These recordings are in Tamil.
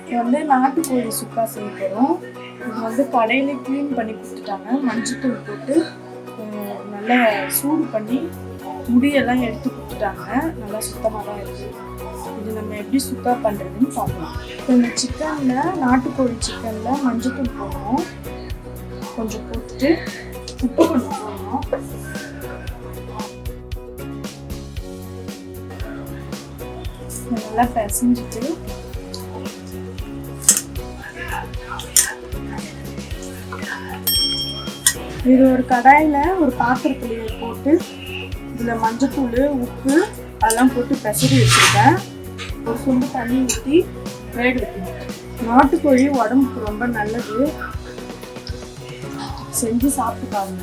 இது வந்து நாட்டுக்கோழி சுக்கா செய்ய போகிறோம். இது வந்து கடையில் க்ளீன் பண்ணி கொடுத்துட்டாங்க. மஞ்சத்தூள் போட்டு நல்லா சூடு பண்ணி முடியெல்லாம் எடுத்து கொடுத்துட்டாங்க. நல்லா சுத்தமாக தான் இருக்குது. இது நம்ம எப்படி சுக்கா பண்ணுறதுன்னு பார்க்கலாம். இப்போ இந்த சிக்கனில், நாட்டுக்கோழி சிக்கனில் மஞ்சத்தூள் போடணும். கொஞ்சம் போட்டுட்டு உப்பு கொஞ்சம் போடணும். நல்லா பிசைஞ்சிட்டு இது ஒரு கடாயில் ஒரு பாத்திரத்துலேயே போட்டு இதில் மஞ்சத்தூள், உப்பு அதெல்லாம் போட்டு பிசறி வச்சுருக்கேன். ஒரு சொம்பு தண்ணி ஊற்றி வேக வைக்கணும். நாட்டுக்கோழி உடம்புக்கு ரொம்ப நல்லது. செஞ்சு சாப்பிட்டு பாருங்க.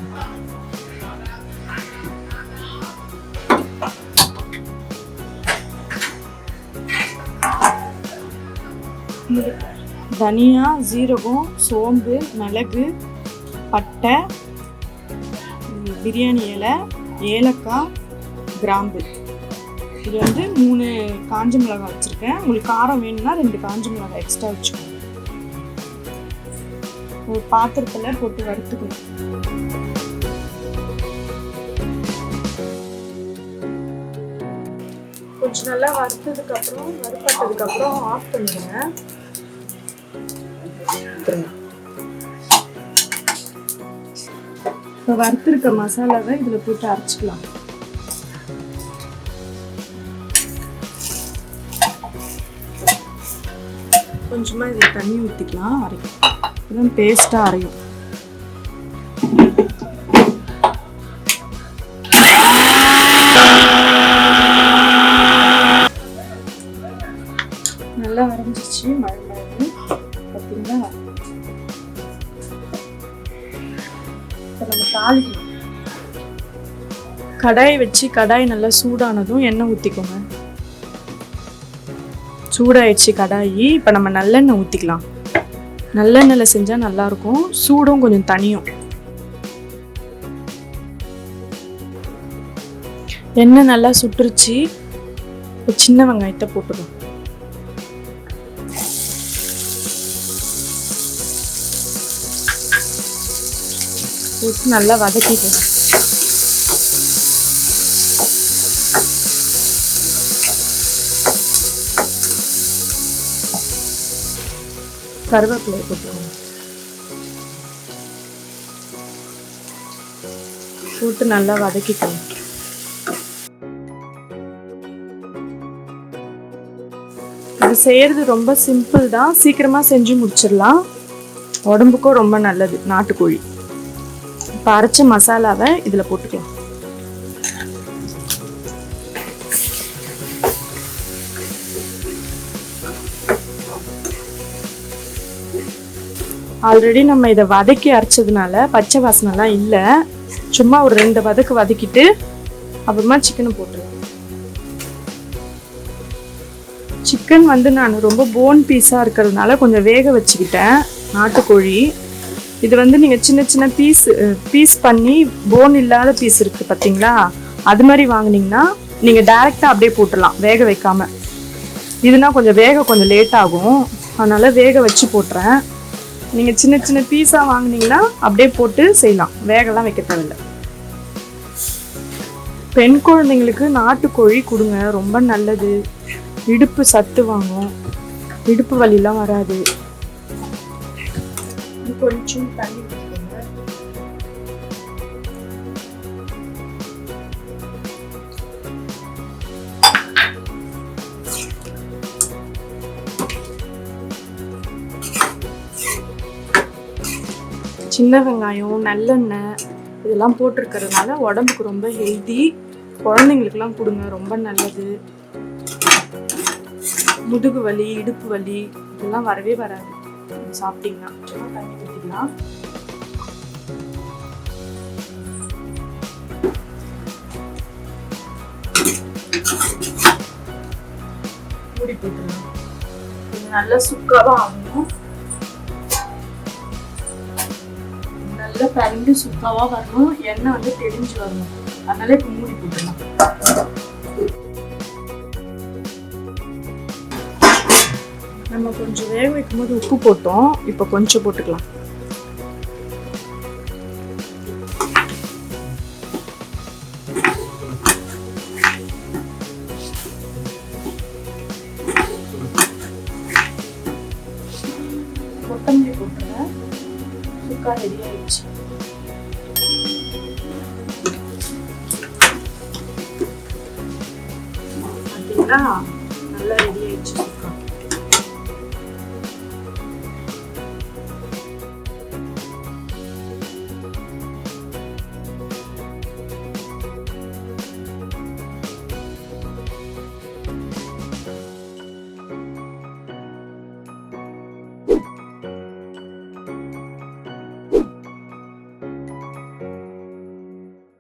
தனியா, ஜீரகம், சோம்பு, மிளகு, பட்டை, பிரியாணி இலை, ஏலக்காய், கிராம்பு. இது வந்து 3 காஞ்ச மிளகாய் வச்சுருக்கேன். உங்களுக்கு காரம் வேணும்னா 2 காஞ்ச மிளகாய் எக்ஸ்ட்ரா வச்சுக்கோங்க. ஒரு பாத்திரத்தில் போட்டு வறுத்துக்கணும். கொஞ்சம் நல்லா வறுப்பட்டதுக்கப்புறம் ஆஃப் பண்ணிடுங்க. இப்போ வறுத்துருக்க மசாலாவை இதில் போட்டு அரைச்சிக்கலாம். கொஞ்சமாக இதில் தண்ணி ஊற்றிக்கலாம். அரைக்கும் இதுதான் பேஸ்ட்டாக அரையும். நல்லா அரைஞ்சிச்சு. மழை பார்த்தீங்களா? இப்போ நம்ம தாளிக்கணும். கடாய் வச்சு கடாய் நல்லா சூடானதும் எண்ணெய் ஊற்றிக்கோங்க. சூடாயிடுச்சு கடாயி. இப்போ நம்ம நல்லெண்ணெய் ஊற்றிக்கலாம். நல்லெண்ணெயில் செஞ்சால் நல்லாயிருக்கும். சூடும் கொஞ்சம் தனியும். எண்ணெய் நல்லா சுட்டுருச்சு. இப்போ சின்ன வெங்காயத்தை போட்டுடும். போட்டு நல்லா வதக்கிடும். கருவேப்பிலை போட்டுருவோம். போட்டு நல்லா வதக்கிக்கணும். இது செய்யறது ரொம்ப சிம்பிள் தான். சீக்கிரமா செஞ்சு முடிச்சிடலாம். உடம்புக்கும் ரொம்ப நல்லது நாட்டுக்கோழி. இப்போ அரைச்ச மசாலாவை இதில் போட்டுக்கலாம். ஆல்ரெடி நம்ம இதை வதக்கி அரைச்சதுனால பச்சை வாசனைலாம் இல்லை. சும்மா ஒரு 2 வதக்கு வதக்கிட்டு அப்புறமா சிக்கனை போட்டுருவேன். சிக்கன் வந்து நான் ரொம்ப போன் பீஸாக இருக்கிறதுனால கொஞ்சம் வேக வச்சுக்கிட்டேன். நாட்டுக்கோழி இது வந்து நீங்கள் சின்ன சின்ன பீஸ் பண்ணி போன் இல்லாத பீஸ் இருக்குது பார்த்தீங்களா? அது மாதிரி வாங்கினீங்கன்னா நீங்கள் டைரெக்டாக அப்படியே போட்டுடலாம் வேக வைக்காமல். இதுனா கொஞ்சம் கொஞ்சம் லேட் ஆகும். அதனால் வேக வச்சு போட்டுறேன். நீங்கள் சின்ன சின்ன பீஸாக வாங்கினீங்கன்னா அப்படியே போட்டு செய்யலாம். வேகலாம் வைக்க தேவையில்லை. பெண் குழந்தைங்களுக்கு நாட்டுக்கோழி கொடுங்க, ரொம்ப நல்லது. இடுப்பு சத்து வாங்கும், இடுப்பு வலிலாம் வராது. கொஞ்சம் தண்ணி ஊற்றிக்கோங்க. சின்ன வெங்காயம், நல்லெண்ணெய் இதெல்லாம் போட்டிருக்கிறதுனால உடம்புக்கு ரொம்ப ஹெல்தி. குழந்தைங்களுக்குலாம் கொடுங்க, ரொம்ப நல்லது. முதுகு வலி, இடுப்பு வலி இதெல்லாம் வரவே வராது சாப்பிட்டீங்கன்னா. தண்ணி ஊற்றிக்கலாம். மூடி போட்டுக்கலாம். நல்லா சுக்காவா ஆகணும். நல்லா கரண்டு சுக்காவா வரணும். எண்ணெய் வந்து தெரிஞ்சு வரணும். அதனால இப்போ மூடி போட்டுக்கலாம். நம்ம கொஞ்சம் வேக வைக்கும்போது உப்பு போட்டோம், இப்போ கொஞ்சம் போட்டுக்கலாம். கொத்தமல்லி போட்டுறேன். சுக்கா ரெடி ஆயிடுச்சு. பார்த்தீங்களா, நல்லா ரெடி ஆயிடுச்சு சுக்கா.